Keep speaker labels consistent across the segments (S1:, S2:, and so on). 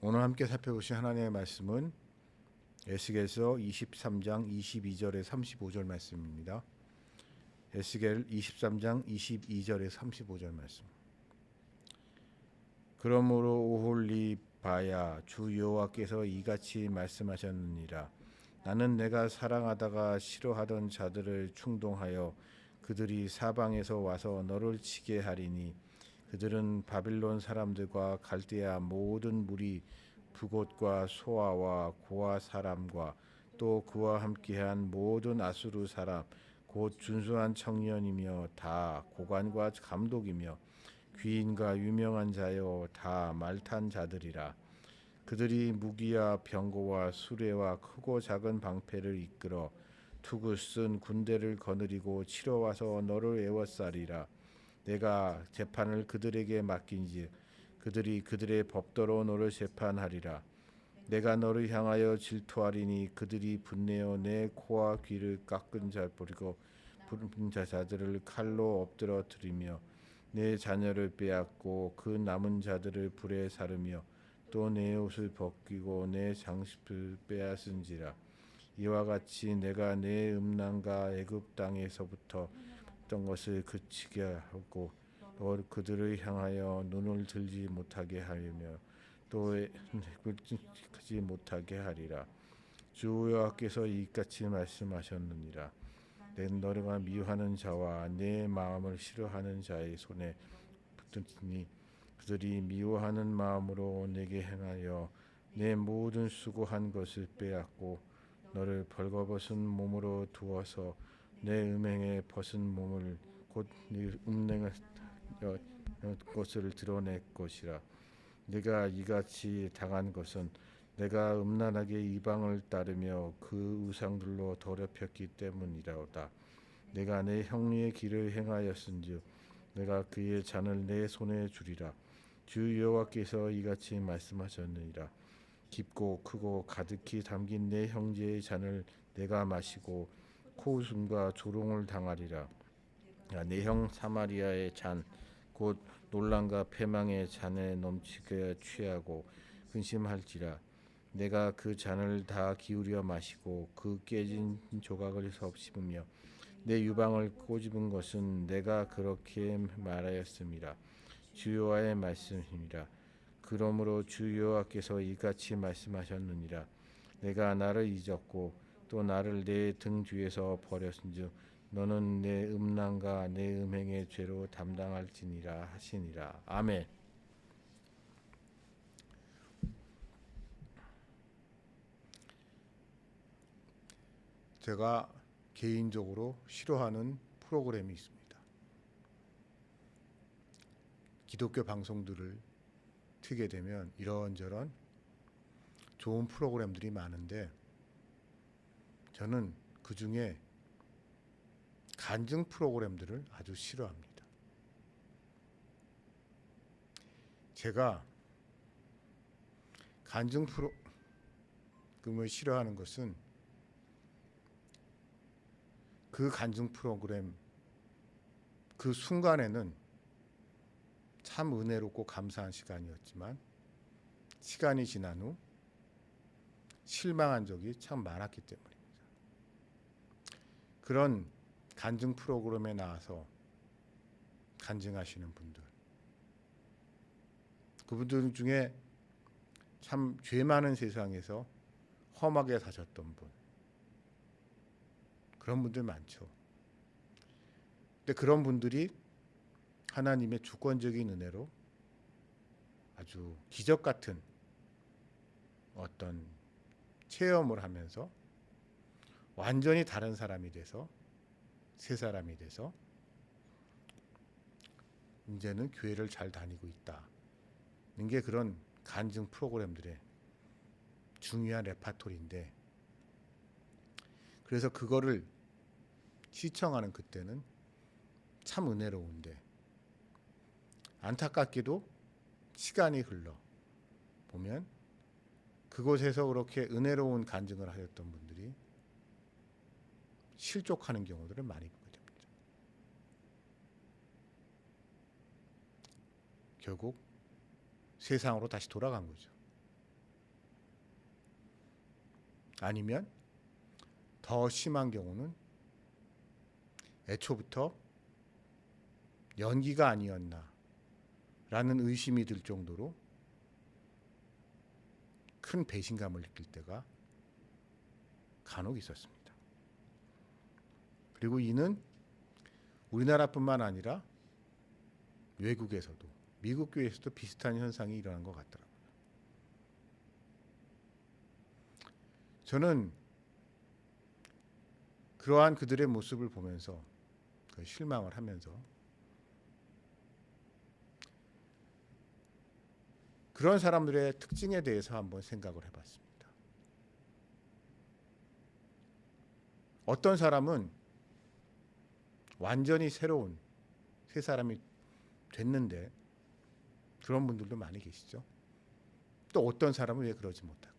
S1: 오늘 함께 살펴보신 하나님의 말씀은 에스겔서 23장 22절에 35절 말씀입니다. 에스겔 23장 22절에 35절 말씀. 그러므로 오홀리바야, 주 여호와께서 이같이 말씀하셨느니라. 나는 내가 사랑하다가 싫어하던 자들을 충동하여 그들이 사방에서 와서 너를 치게 하리니 그들은 바빌론 사람들과 갈대아 모든 무리, 부곳과 소아와 고아 사람과 또 그와 함께한 모든 아수르 사람 곧 준수한 청년이며 다 고관과 감독이며 귀인과 유명한 자여 다 말탄 자들이라. 그들이 무기와 병거와 수레와 크고 작은 방패를 이끌어 투구 쓴 군대를 거느리고 치러 와서 너를 애워싸리라. 내가 재판을 그들에게 맡긴지 그들이 그들의 법대로 너를 재판하리라. 내가 너를 향하여 질투하리니 그들이 분내어 내 코와 귀를 깎은 자 버리고 부른 자들을 칼로 엎드러뜨리며 내 자녀를 빼앗고 그 남은 자들을 불에 사르며 또 내 옷을 벗기고 내 장식을 빼앗은지라. 이와 같이 내가 내 음란과 애굽 땅에서부터 했던 것을 그치게 하고 또 그들을 향하여 눈을 들지 못하게 하며 또 굴지 못하게 하리라. 주 여호와께서 이같이 말씀하셨느니라. 내 너가 미워하는 자와 내 마음을 싫어하는 자의 손에 붙으니 그들이 미워하는 마음으로 내게 행하여 내 모든 수고한 것을 빼앗고 너를 벌거벗은 몸으로 두어서 내 음행에 벗은 몸을 곧 네 음행의 것을 드러낼 것이라. 내가 이같이 당한 것은 내가 음란하게 이방을 따르며 그 우상들로 더럽혔기 때문이라오다. 내가 내 형리의 길을 행하였은즉 내가 그의 잔을 내 손에 주리라. 주 여호와께서 이같이 말씀하셨느니라. 깊고 크고 가득히 담긴 내 형제의 잔을 내가 마시고 코웃음과 조롱을 당하리라. 내 형 사마리아의 잔 곧 논란과 패망의 잔에 넘치게 취하고 근심할지라. 내가 그 잔을 다 기울여 마시고 그 깨진 조각을 섭씹으며 내 유방을 꼬집은 것은 내가 그렇게 말하였음이라. 주 여호와의 말씀이니라. 그러므로 주 여호와께서 이같이 말씀하셨느니라. 내가 나를 잊었고 또 나를 내 등 뒤에서 버렸은즉 너는 내 음란과 내 음행의 죄로 담당할지니라 하시니라. 아멘. 제가 개인적으로 싫어하는 프로그램이 있습니다. 기독교 방송들을 트게 되면 이런저런 좋은 프로그램들이 많은데 저는 그 중에 간증 프로그램들을 아주 싫어합니다. 제가 간증 프로그램을 싫어하는 것은 그 간증 프로그램 그 순간에는 참 은혜롭고 감사한 시간이었지만 시간이 지난 후 실망한 적이 참 많았기 때문입니다. 그런 간증 프로그램에 나와서 간증하시는 분들, 그분들 중에 참 죄 많은 세상에서 험하게 사셨던 분, 그런 분들 많죠. 근데 그런 분들이 하나님의 주권적인 은혜로 아주 기적 같은 어떤 체험을 하면서 완전히 다른 사람이 돼서 새 사람이 돼서 이제는 교회를 잘 다니고 있다. 이게 그런 간증 프로그램들의 중요한 레파토리인데, 그래서 그거를 시청하는 그때는 참 은혜로운데 안타깝게도 시간이 흘러 보면 그곳에서 그렇게 은혜로운 간증을 하셨던 분들이 실족하는 경우들을 많이 보게 됩니다. 결국 세상으로 다시 돌아간 거죠. 아니면 더 심한 경우는 애초부터 연기가 아니었나 라는 의심이 들 정도로 큰 배신감을 느낄 때가 간혹 있었습니다. 그리고 이는 우리나라뿐만 아니라 외국에서도, 미국 교회에서도 비슷한 현상이 일어난 것 같더라고요. 저는 그러한 그들의 모습을 보면서 실망을 하면서 그런 사람들의 특징에 대해서 한번 생각을 해봤습니다. 어떤 사람은 완전히 새로운 새 사람이 됐는데 그런 분들도 많이 계시죠. 또 어떤 사람은 왜 그러지 못할까?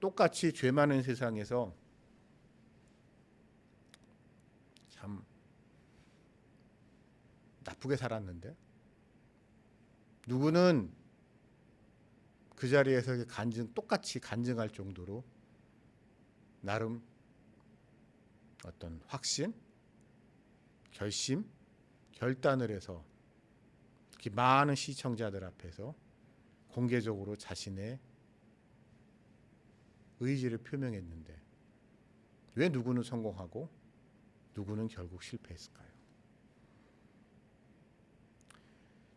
S1: 똑같이 죄 많은 세상에서 참 나쁘게 살았는데 누구는 그 자리에서 똑같이 간증할 정도로 나름 어떤 확신, 결심, 결단을 해서 특히 많은 시청자들 앞에서 공개적으로 자신의 의지를 표명했는데 왜 누구는 성공하고 누구는 결국 실패했을까요?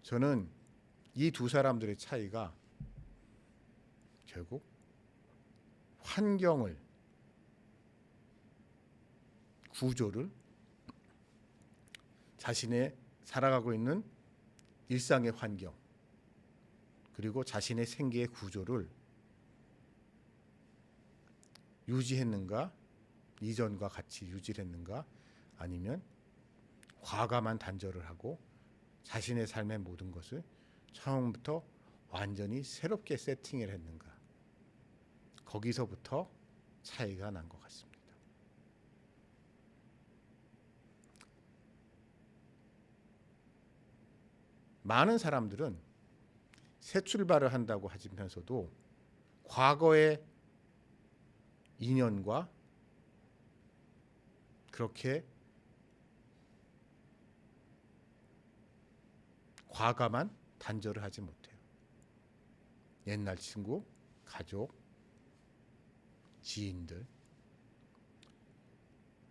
S1: 저는 이 두 사람들의 차이가 결국 환경을, 구조를, 자신의 살아가고 있는 일상의 환경, 그리고 자신의 생계의 구조를 유지했는가, 이전과 같이 유지를 했는가, 아니면 과감한 단절을 하고 자신의 삶의 모든 것을 처음부터 완전히 새롭게 세팅을 했는가, 거기서부터 차이가 난 것 같습니다. 많은 사람들은 새 출발을 한다고 하면서도 과거의 인연과 그렇게 과감한 단절을 하지 못해요. 옛날 친구, 가족, 지인들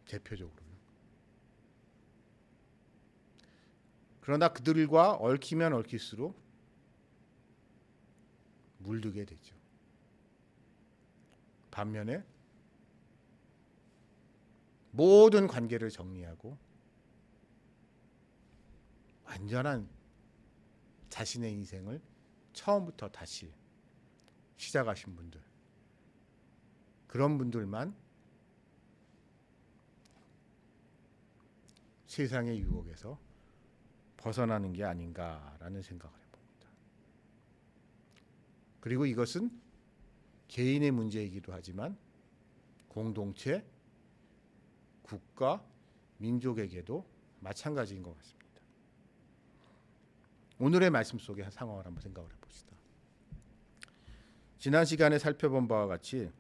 S1: 대표적으로요. 그러나 그들과 얽히면 얽힐수록 물들게 되죠. 반면에 모든 관계를 정리하고 완전한 자신의 인생을 처음부터 다시 시작하신 분들, 그런 분들만 세상의 유혹에서 벗어나는 게 아닌가라는 생각을 해봅니다. 그리고 이것은 개인의 문제이기도 하지만 공동체, 국가, 민족에게도 마찬가지인 것 같습니다. 오늘의 말씀 속의 한 상황을 한번 생각을 해봅시다. 지난 시간에 살펴본 바와 같이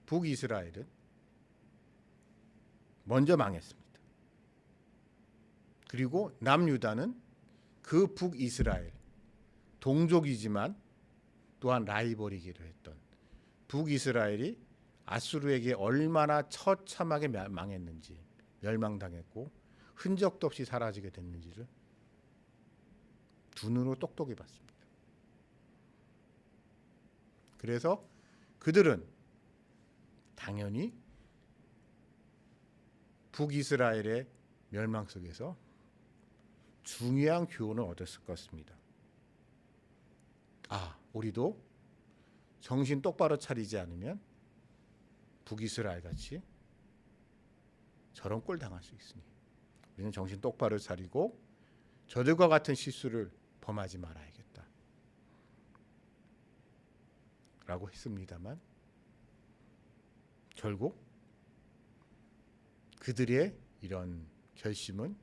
S1: 북이스라엘은 먼저 망했습니다. 그리고 남유다는 그 북이스라엘, 동족이지만 또한 라이벌이기도 했던 북이스라엘이 아수르에게 얼마나 처참하게 망했는지, 멸망당했고 흔적도 없이 사라지게 됐는지를 두 눈으로 똑똑히 봤습니다. 그래서 그들은 당연히 북이스라엘의 멸망 속에서 중요한 교훈을 얻었을 것입니다. 우리도 정신 똑바로 차리지 않으면 북이스라엘 같이 저런 꼴 당할 수 있으니 우리는 정신 똑바로 차리고 저들과 같은 실수를 범하지 말아야겠다 라고 했습니다만 결국 그들의 이런 결심은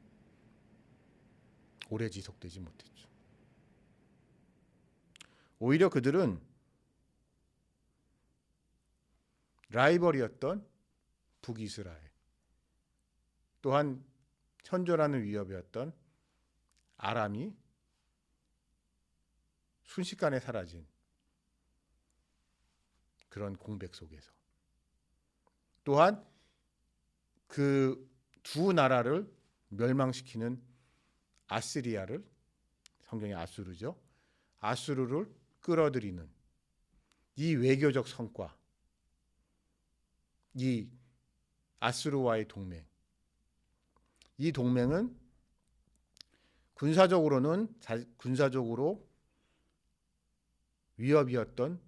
S1: 오래 지속되지 못했죠. 오히려 그들은 라이벌이었던 북이스라엘, 또한 현존하는 위협이었던 아람이 순식간에 사라진 그런 공백 속에서, 또한 그 두 나라를 멸망시키는 아시리아를, 성경의 아수르죠, 아수르를 끌어들이는 이 외교적 성과, 이 아수르와의 동맹, 이 동맹은 군사적으로 위협이었던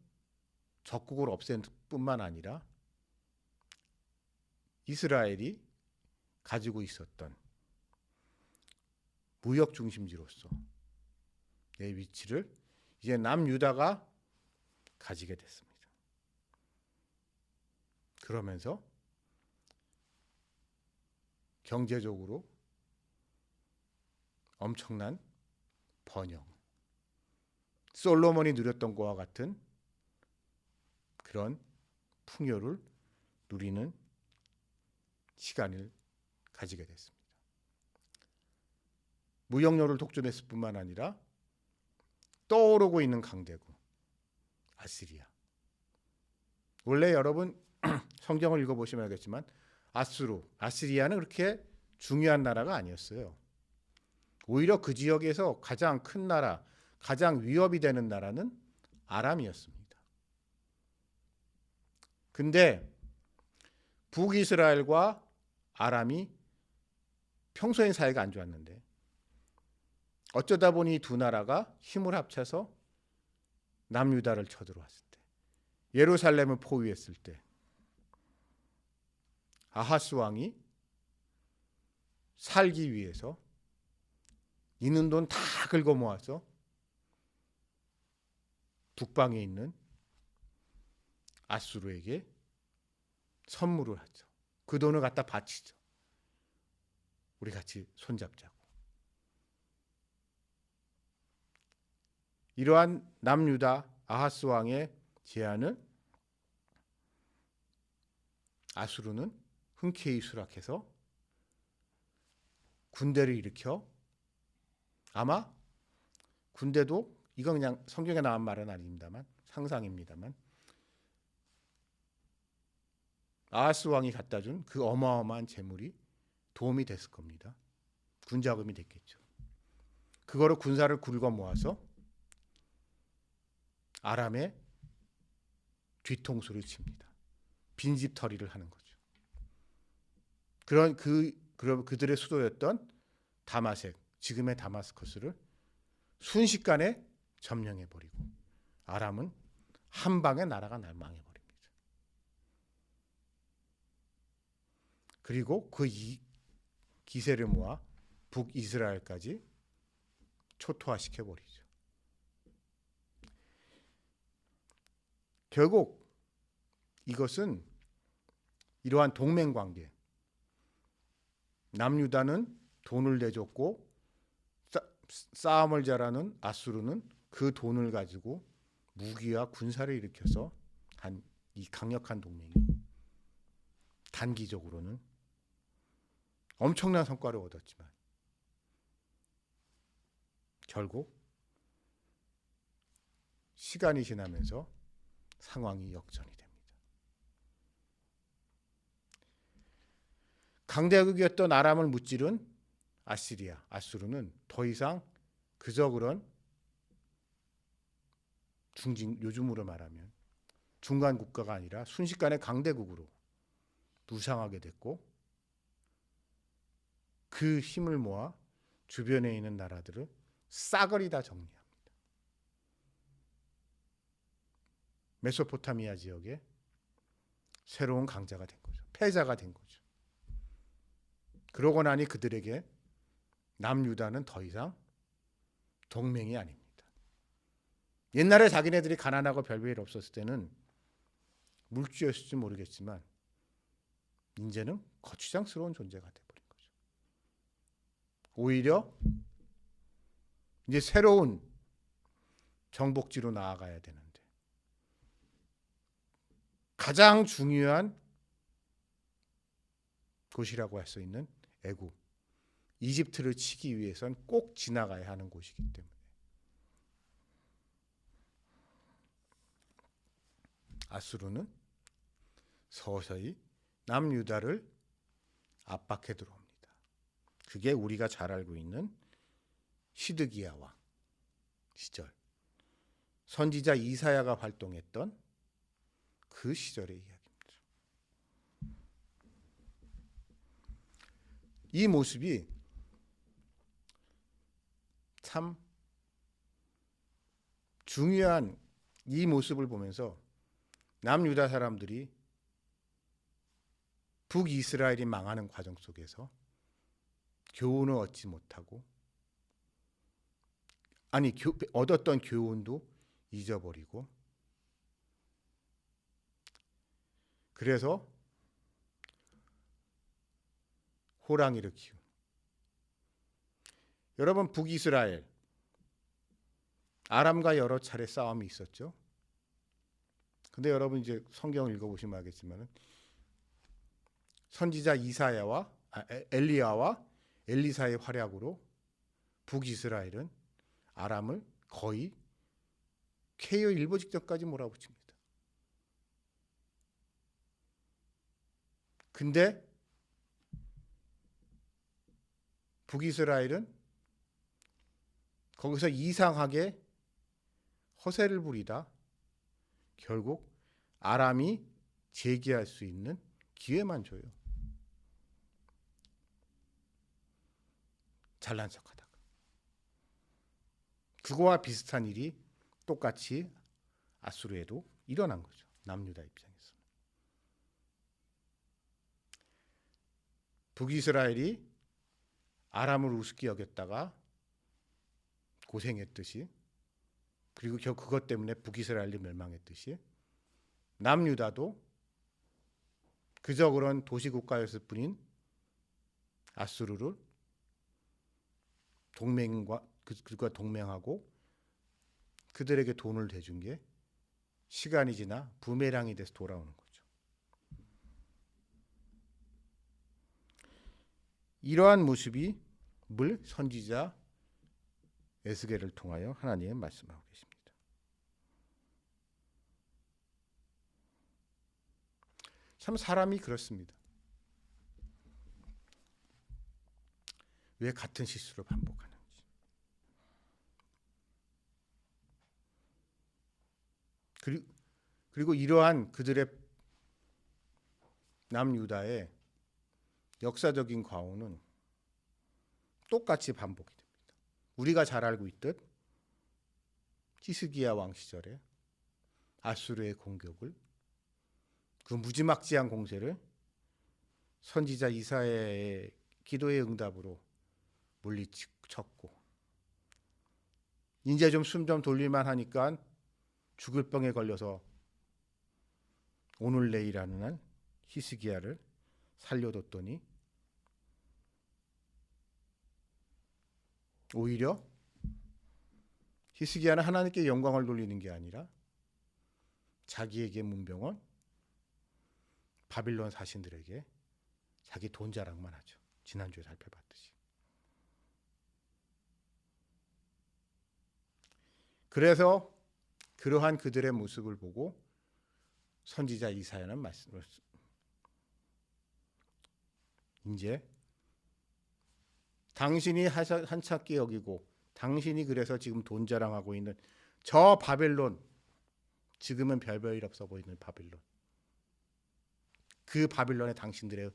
S1: 적국을 없앤 뿐만 아니라 이스라엘이 가지고 있었던 무역 중심지로서 내 위치를 이제 남유다가 가지게 됐습니다. 그러면서 경제적으로 엄청난 번영, 솔로몬이 누렸던 것과 같은 그런 풍요를 누리는 시간을 가지게 됐습니다. 무역로를 독점했을 뿐만 아니라 떠오르고 있는 강대국 아시리아. 원래 여러분 성경을 읽어보시면 알겠지만 아시리아는 그렇게 중요한 나라가 아니었어요. 오히려 그 지역에서 가장 큰 나라, 가장 위협이 되는 나라는 아람이었습니다. 근데 북이스라엘과 아람이 평소엔 사이가 안 좋았는데 어쩌다 보니 두 나라가 힘을 합쳐서 남유다를 쳐들어왔을 때, 예루살렘을 포위했을 때 아하스 왕이 살기 위해서 있는 돈 다 긁어 모아서 북방에 있는 아수르에게 선물을 하죠. 그 돈을 갖다 바치죠. 우리 같이 손잡자고. 이러한 남유다 아하스 왕의 제안을 아수르는 흔쾌히 수락해서 군대를 일으켜, 아마 군대도, 이건 그냥 성경에 나온 말은 아닙니다만 상상입니다만, 아하스 왕이 갖다 준 그 어마어마한 재물이 도움이 됐을 겁니다. 군자금이 됐겠죠. 그거로 군사를 굴거 모아서 아람의 뒤통수를 칩니다. 빈집털이를 하는 거죠. 그런 그들의 수도였던 다마섹, 지금의 다마스커스를 순식간에 점령해 버리고 아람은 한 방에 나라가 망해 버립니다. 그리고 그 기세를 모아 북이스라엘까지 초토화시켜 버리죠. 결국 이것은 이러한 동맹 관계, 남유다는 돈을 내줬고 싸움을 잘하는 아수르는 그 돈을 가지고 무기와 군사를 일으켜서 한 이 강력한 동맹이 단기적으로는 엄청난 성과를 얻었지만 결국 시간이 지나면서 상황이 역전이 됩니다. 강대국이었던 아람을 무찌른 아수르는 더 이상 그저 그런 요즘으로 말하면 중간 국가가 아니라 순식간에 강대국으로 무상하게 됐고, 그 힘을 모아 주변에 있는 나라들을 싸그리 다 정리합니다. 메소포타미아 지역에 새로운 강자가 된 거죠. 패자가 된 거죠. 그러고 나니 그들에게 남유다는 더 이상 동맹이 아닙니다. 옛날에 자기네들이 가난하고 별별 일 없었을 때는 물주였을지 모르겠지만 이제는 거추장스러운 존재가 돼버린 거죠. 오히려 이제 새로운 정복지로 나아가야 되는데 가장 중요한 곳이라고 할 수 있는 애굽, 이집트를 치기 위해선 꼭 지나가야 하는 곳이기 때문에 아수르는 서서히 남유다를 압박해 들어옵니다. 그게 우리가 잘 알고 있는 시드기야 왕 시절, 선지자 이사야가 활동했던 그 시절의 이야기입니다. 이 모습이 참 중요한, 이 모습을 보면서 남유다 사람들이 북이스라엘이 망하는 과정 속에서 교훈을 얻지 못하고, 아니 얻었던 교훈도 잊어버리고, 그래서 호랑이를 키운, 여러분 북이스라엘 아람과 여러 차례 싸움이 있었죠. 근데 여러분 이제 성경을 읽어보시면 알겠지만 선지자 이사야와 엘리야와 엘리사의 활약으로 북이스라엘은 아람을 거의 KO 일보 직전까지 몰아붙입니다. 근데 북이스라엘은 거기서 이상하게 허세를 부리다 결국 아람이 재기할 수 있는 기회만 줘요. 잘난 척하다가. 그거와 비슷한 일이 똑같이 아수르에도 일어난 거죠. 남유다 입장에서. 북이스라엘이 아람을 우습게 여겼다가 고생했듯이, 그리고 결국 그것 때문에 북이스라엘이 멸망했듯이 남유다도 그저 그런 도시국가였을 뿐인 아수르를 그들과 동맹하고 그들에게 돈을 대준 게 시간이 지나 부메랑이 돼서 돌아오는 거죠. 이러한 모습이 물 선지자 에스겔을 통하여 하나님의 말씀하고 계십니다. 참 사람이 그렇습니다. 왜 같은 실수를 반복하는지. 그리고 이러한 그들의 남유다의 역사적인 과오는 똑같이 반복이 됩니다. 우리가 잘 알고 있듯 히스기야 왕 시절에 아수르의 공격을, 그 무지막지한 공세를 선지자 이사야의 기도의 응답으로 물리쳤고, 이제 좀 숨 좀 돌릴만 하니까 죽을 병에 걸려서 오늘 내일 하는 한 히스기야를 살려뒀더니 오히려 히스기야는 하나님께 영광을 돌리는 게 아니라 자기에게 문병원 바빌론 사신들에게 자기 돈 자랑만 하죠. 지난주에 살펴봤듯이. 그래서 그러한 그들의 모습을 보고 선지자 이사야는 말씀을, 이제 당신이 한참게 여기고 당신이 그래서 지금 돈 자랑하고 있는 저 바벨론, 지금은 별별 없어 보이는 바벨론, 그 바빌론에 당신들의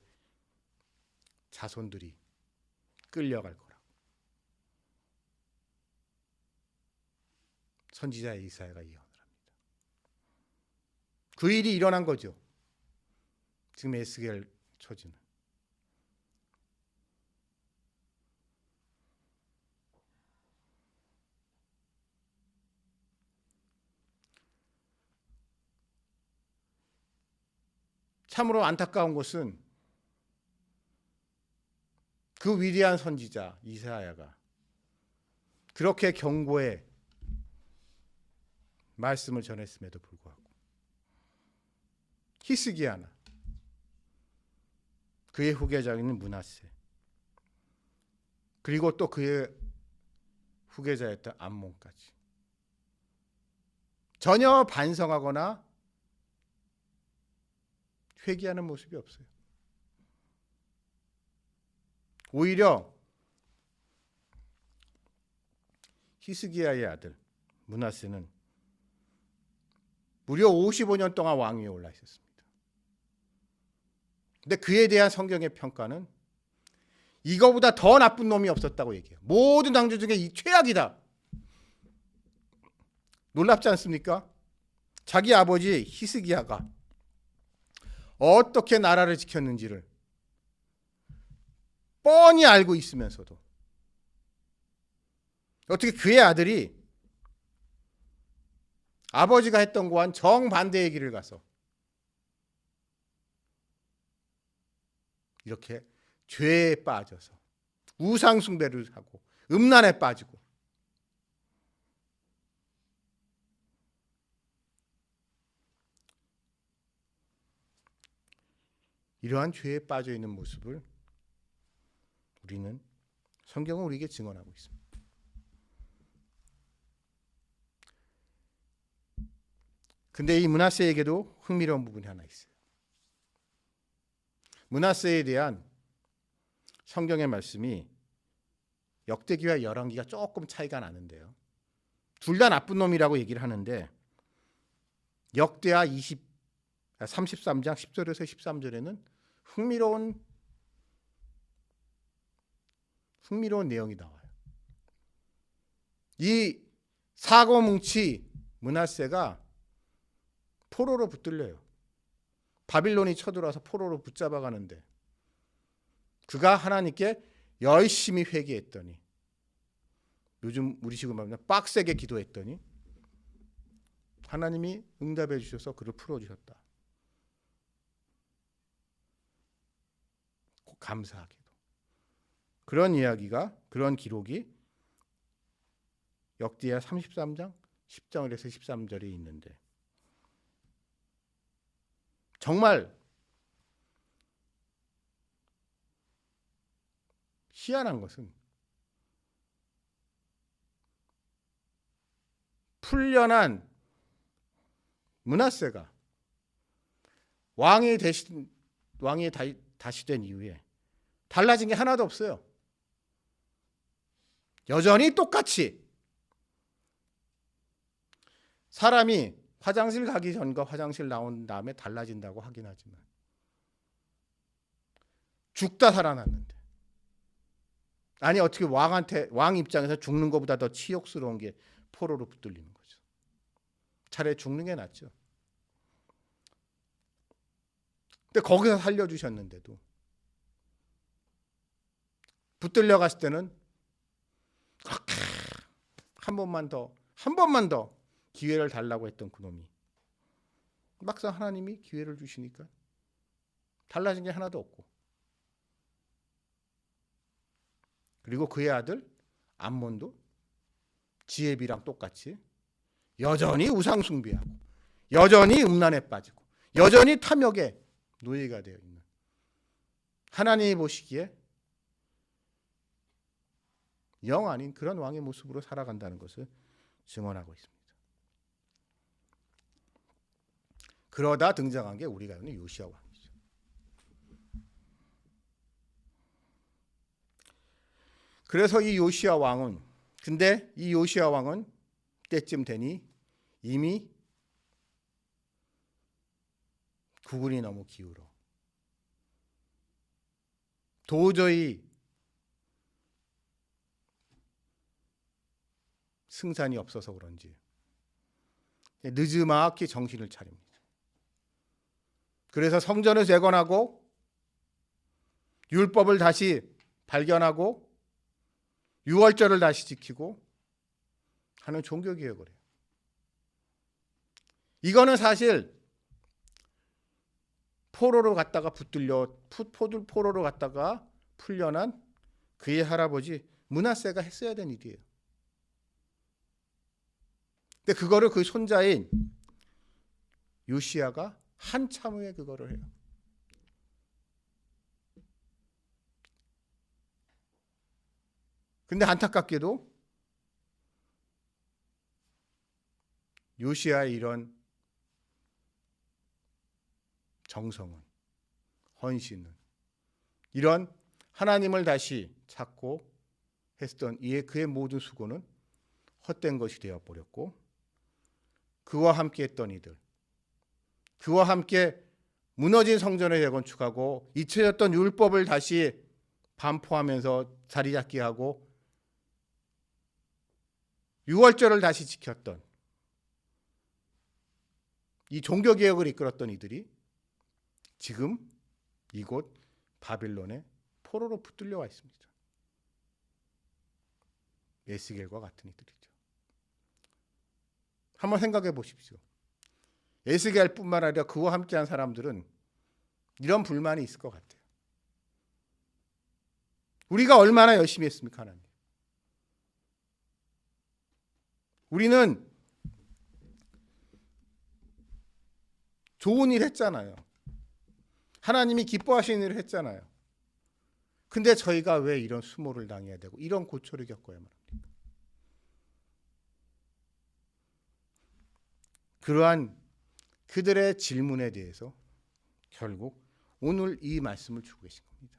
S1: 자손들이 끌려갈 거라. 선지자 이사야가 예언을 합니다. 그 일이 일어난 거죠. 지금 에스겔 처지는. 참으로 안타까운 것은 그 위대한 선지자 이사야가 그렇게 경고의 말씀을 전했음에도 불구하고 히스기야나 그의 후계자인 므낫세, 그리고 또 그의 후계자였던 암몬까지 전혀 반성하거나 회개하는 모습이 없어요. 오히려 히스기야의 아들 므낫세는 무려 55년 동안 왕 위에 올라 있었습니다. 근데 그에 대한 성경의 평가는 이거보다 더 나쁜 놈이 없었다고 얘기해요. 모든 왕조 중에 이 최악이다. 놀랍지 않습니까? 자기 아버지 히스기야가 어떻게 나라를 지켰는지를 뻔히 알고 있으면서도 어떻게 그의 아들이 아버지가 했던 거와는 정반대의 길을 가서 이렇게 죄에 빠져서 우상 숭배를 하고 음란에 빠지고 이러한 죄에 빠져 있는 모습을 우리는 성경은 우리에게 증언하고 있습니다. 근데 이 므낫세에게도 흥미로운 부분이 하나 있어요. 므낫세에 대한 성경의 말씀이 역대기와 열왕기가 조금 차이가 나는데요. 둘 다 나쁜 놈이라고 얘기를 하는데 역대하 33장 10절에서 13절에는 흥미로운 내용이 나와요. 이 사고뭉치 므낫세가 포로로 붙들려요. 바빌론이 쳐들어와서 포로로 붙잡아 가는데 그가 하나님께 열심히 회개했더니, 요즘 우리식으로 말하면 빡세게 기도했더니 하나님이 응답해 주셔서 그를 풀어주셨다. 감사하게도. 그런 이야기가, 그런 기록이 역대하 33장 10절에서 13절에 있는데, 정말 희한한 것은 풀려난 므낫세가 왕이 다시 된 이후에 달라진 게 하나도 없어요. 여전히 똑같이 사람이 화장실 가기 전과 화장실 나온 다음에 달라진다고 하긴 하지만 죽다 살아났는데, 아니 어떻게 왕 입장에서 죽는 것보다 더 치욕스러운 게 포로로 붙들리는 거죠. 차라리 죽는 게 낫죠. 근데 거기서 살려주셨는데도 붙들려 갔을 때는 한 번만 더 기회를 달라고 했던 그놈이 막상 하나님이 기회를 주시니까 달라진 게 하나도 없고, 그리고 그의 아들 암몬도 지혜비랑 똑같이 여전히 우상 숭배하고 여전히 음란에 빠지고 여전히 탐욕의 노예가 되어 있는, 하나님이 보시기에 영 아닌 그런 왕의 모습으로 살아간다는 것을 증언하고 있습니다. 그러다 등장한 게 우리가 아는 요시야 왕이죠. 그래서 이 요시야 왕은, 근데 이 요시야 왕은 때쯤 되니 이미 구군이 너무 기울어 도저히 승산이 없어서 그런지 늦지막히 정신을 차립니다. 그래서 성전을 재건하고 율법을 다시 발견하고 유월절을 다시 지키고 하는 종교개혁을 해요. 이거는 사실 포로로 갔다가 포로로 갔다가 풀려난 그의 할아버지 므낫세가 했어야 된 일이에요. 근데 그거를 그 손자인 요시야가 한참 후에 그거를 해요. 근데 안타깝게도 요시야의 이런 정성은, 헌신은, 이런 하나님을 다시 찾고 했던 그의 모든 수고는 헛된 것이 되어버렸고, 그와 함께 했던 이들, 그와 함께 무너진 성전을 재건축하고 잊혀졌던 율법을 다시 반포하면서 자리 잡게 하고 유월절을 다시 지켰던 이 종교개혁을 이끌었던 이들이 지금 이곳 바빌론의 포로로 붙들려 와 있습니다. 에스겔과 같은 이들이죠. 한번 생각해 보십시오. 에스겔뿐만 아니라 그와 함께한 사람들은 이런 불만이 있을 것 같아요. 우리가 얼마나 열심히 했습니까, 하나님? 우리는 좋은 일 했잖아요. 하나님이 기뻐하시는 일을 했잖아요. 근데 저희가 왜 이런 수모를 당해야 되고 이런 고초를 겪어야만 합니까? 그러한 그들의 질문에 대해서 결국 오늘 이 말씀을 주고 계신 겁니다.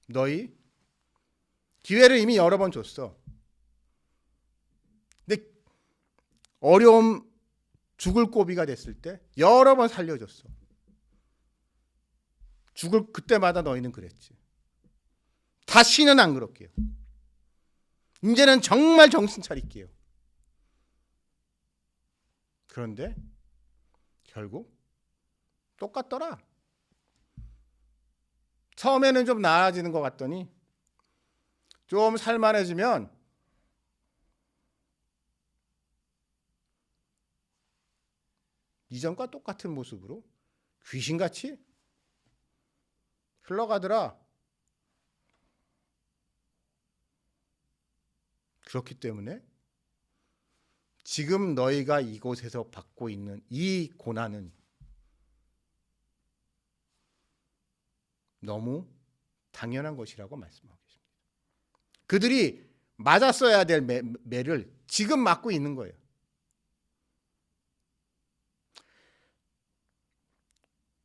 S1: 너희 기회를 이미 여러 번 줬어. 근데 어려움, 죽을 고비가 됐을 때 여러 번 살려줬어. 죽을 그때마다 너희는 그랬지. 다시는 안 그럴게요. 이제는 정말 정신 차릴게요. 그런데 결국 똑같더라. 처음에는 좀 나아지는 것 같더니 좀 살만해지면 이전과 똑같은 모습으로 귀신같이 흘러가더라. 그렇기 때문에 지금 너희가 이곳에서 받고 있는 이 고난은 너무 당연한 것이라고 말씀하고 계십니다. 그들이 맞았어야 될 매를 지금 맞고 있는 거예요.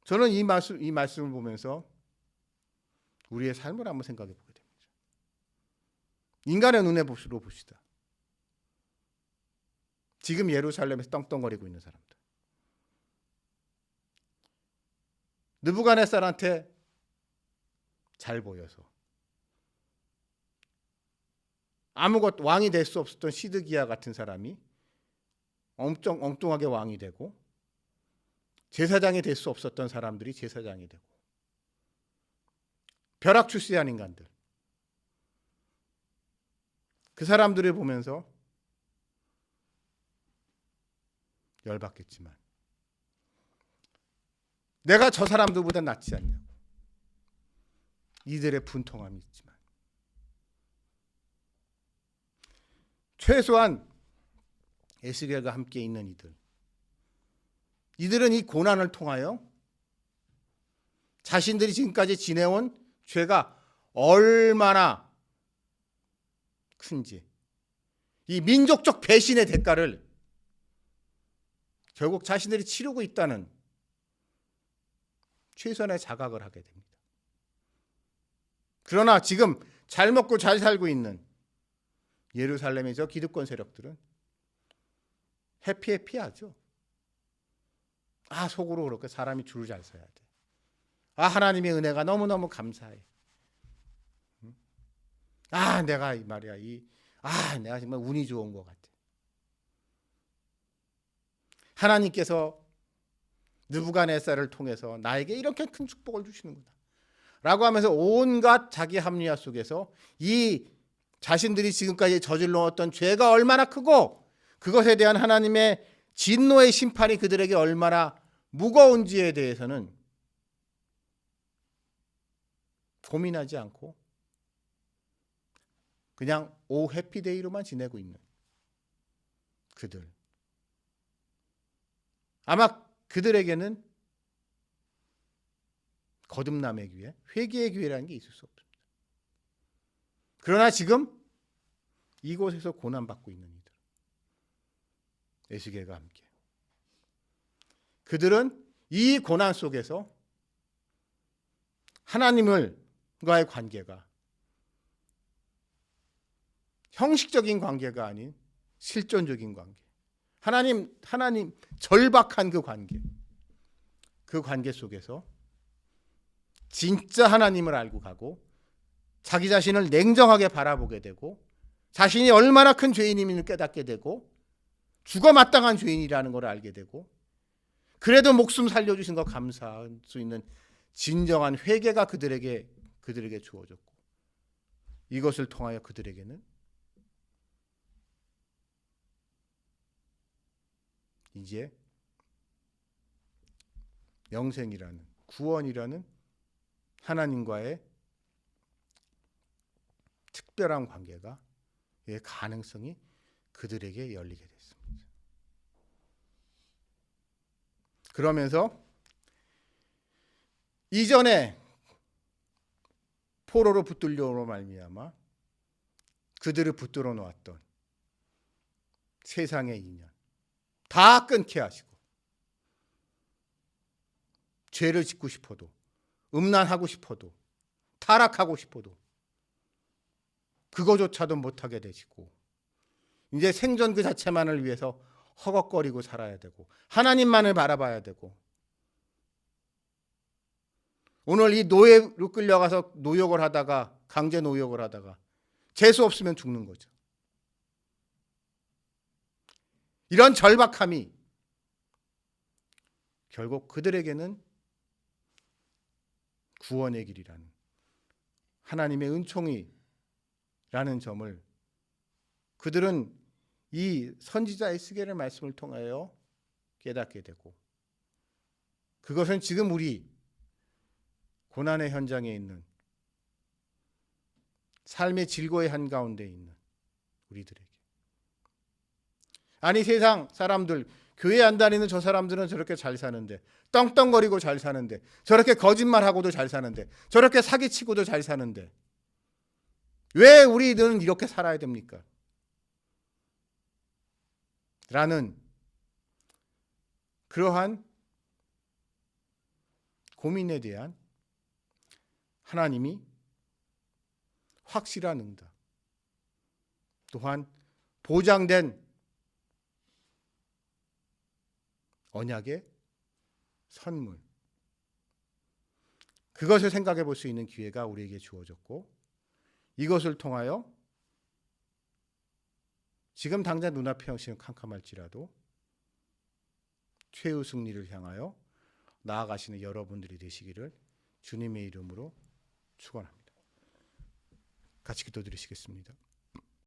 S1: 저는 이 말씀을 보면서 우리의 삶을 한번 생각해 보게 됩니다. 인간의 눈으로 봅시다. 지금 예루살렘에서 떵떵거리고 있는 사람들. 느부갓네살한테 잘 보여서 아무것 왕이 될 수 없었던 시드기야 같은 사람이 엉뚱하게 왕이 되고, 제사장이 될 수 없었던 사람들이 제사장이 되고, 벼락 출세한 인간들, 그 사람들을 보면서 열받겠지만 내가 저 사람들보다 낫지 않냐고 이들의 분통함이 있지만, 최소한 에스겔과 함께 있는 이들은 이 고난을 통하여 자신들이 지금까지 지내온 죄가 얼마나 큰지, 이 민족적 배신의 대가를 결국 자신들이 치르고 있다는 최선의 자각을 하게 됩니다. 그러나 지금 잘 먹고 잘 살고 있는 예루살렘의 저 기득권 세력들은 해피해피하죠. 속으로 그렇게 사람이 줄을 잘 서야 돼. 하나님의 은혜가 너무너무 감사해. 내가 이 말이야. 내가 정말 운이 좋은 것 같아. 하나님께서 느부갓네살을 통해서 나에게 이렇게 큰 축복을 주시는구나 라고 하면서 온갖 자기 합리화 속에서 이 자신들이 지금까지 저질러왔던 죄가 얼마나 크고 그것에 대한 하나님의 진노의 심판이 그들에게 얼마나 무거운지에 대해서는 고민하지 않고 그냥 오 해피데이로만 지내고 있는 그들. 아마 그들에게는 거듭남의 기회, 회개의 기회라는 게 있을 수 없습니다. 그러나 지금 이곳에서 고난받고 있는 이들, 에스겔과 함께 그들은 이 고난 속에서 하나님과의 관계가 형식적인 관계가 아닌 실존적인 관계, 하나님 절박한 그 관계 속에서 진짜 하나님을 알고 가고 자기 자신을 냉정하게 바라보게 되고 자신이 얼마나 큰 죄인임을 깨닫게 되고 죽어 마땅한 죄인이라는 걸 알게 되고 그래도 목숨 살려주신 거 감사할 수 있는 진정한 회개가 그들에게 주어졌고 이것을 통하여 그들에게는 이제 영생이라는 구원이라는 하나님과의 특별한 관계가 의 가능성이 그들에게 열리게 됐습니다. 그러면서 이전에 포로로 붙들려로 말미암아 그들을 붙들어 놓았던 세상의 인연 다 끊게 하시고 죄를 짓고 싶어도 음란하고 싶어도 타락하고 싶어도 그거조차도 못하게 되시고 이제 생존 그 자체만을 위해서 허걱거리고 살아야 되고 하나님만을 바라봐야 되고 오늘 이 노예로 끌려가서 노역을 하다가 강제 노역을 하다가 재수 없으면 죽는 거죠. 이런 절박함이 결국 그들에게는 구원의 길이라는 하나님의 은총이라는 점을 그들은 이 선지자 에스겔의 말씀을 통하여 깨닫게 되고 그것은 지금 우리 고난의 현장에 있는 삶의 질고의 한가운데 있는 우리들에게 아니 세상 사람들 교회 안 다니는 저 사람들은 저렇게 잘 사는데 떵떵거리고 잘 사는데 저렇게 거짓말하고도 잘 사는데 저렇게 사기치고도 잘 사는데 왜 우리들은 이렇게 살아야 됩니까? 라는 그러한 고민에 대한 하나님이 확실한 응답 또한 보장된 언약의 선물 그것을 생각해 볼 수 있는 기회가 우리에게 주어졌고 이것을 통하여 지금 당장 눈앞에 형식은 캄캄할지라도 최후 승리를 향하여 나아가시는 여러분들이 되시기를 주님의 이름으로 축원합니다. 같이 기도드리시겠습니다.